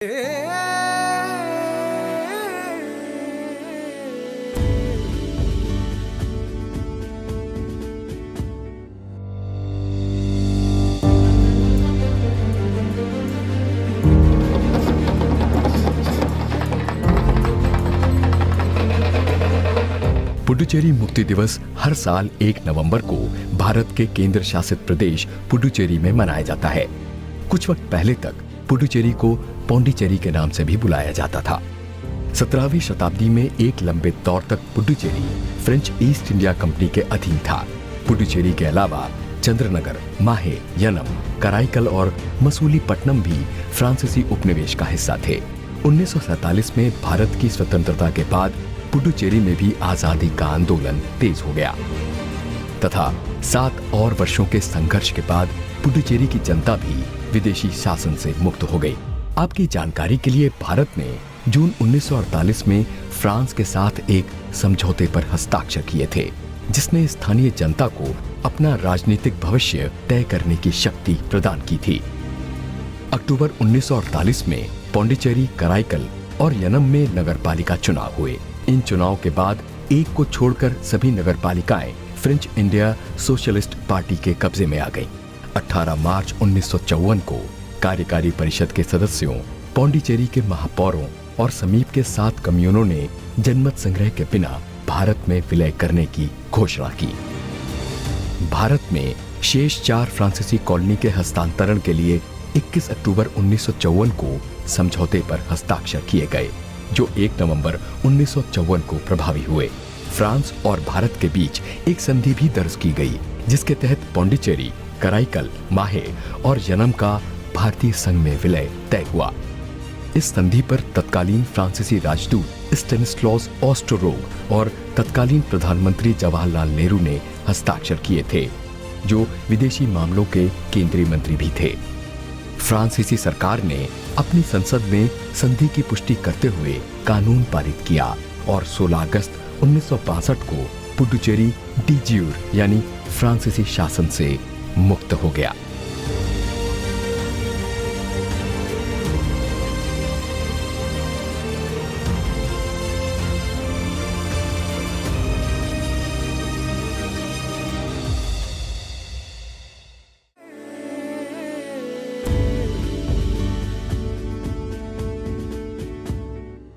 पुडुचेरी मुक्ति दिवस हर साल 1 नवंबर को भारत के केंद्र शासित प्रदेश पुडुचेरी में मनाया जाता है। कुछ वक्त पहले तक पुडुचेरी को पौंडीचेरी के नाम से भी बुलाया जाता था। 17वीं शताब्दी में एक लंबे दौर तक Puducherry French east India company के अधीन था। पुडुचेरी के अलावा चंद्रनगर, माहे, यनम, कराईकल और मसूलीपट्टनम भी फ्रांसीसी उपनिवेश का हिस्सा थे। 1947 में भारत की स्वतंत्रता के बाद पुडुचेरी में भी आजादी का आंदोलन तेज हो गया तथा 7 और वर्षों के संघर्ष के बाद पुडुचेरी की जनता भी विदेशी शासन से मुक्त हो गई। आपकी जानकारी के लिए भारत ने जून 1948 में फ्रांस के साथ एक समझौते पर हस्ताक्षर किए थे, जिसने स्थानीय जनता को अपना राजनीतिक भविष्य तय करने की शक्ति प्रदान की थी। अक्टूबर 1948 में पौंडीचेरी, कराईकल और यनम में नगरपालिका चुनाव हुए। इन चुनाव के बाद एक को छोड़कर सभी नगरपालिकाएं फ्रेंच इंडिया सोशलिस्ट पार्टी के कब्जे में आ गईं। 18 मार्च 1954 को कार्यकारी परिषद के सदस्यों, पौंडीचेरी के महापौरों और समीप के 7 कम्यूनों ने जनमत संग्रह के बिना भारत में विलय करने की घोषणा की। भारत में शेष 4 फ्रांसीसी कॉलोनी के हस्तांतरण के लिए 21 अक्टूबर 1954 को समझौते पर हस्ताक्षर किए गए, जो 1 नवंबर 1954 को प्रभावी हुए। फ्रांस और भारत के बीच एक संधि भी दर्ज की गई, जिसके तहत पौंडीचेरी, कराईकल, माहे और यनम का भारतीय संघ में विलय तय हुआ। इस संधि पर तत्कालीन फ्रांसीसी राजदूत स्टेनिस्लॉस ओस्टरोग और तत्कालीन प्रधानमंत्री जवाहरलाल नेहरू ने हस्ताक्षर किए थे, जो विदेशी मामलों के केंद्रीय मंत्री भी थे। फ्रांसीसी सरकार ने अपनी संसद में संधि की पुष्टि करते हुए कानून पारित किया और 16 अगस्त 1962 को पुडुचेरी डी ज्यूर यानी फ्रांसीसी शासन से मुक्त हो गया।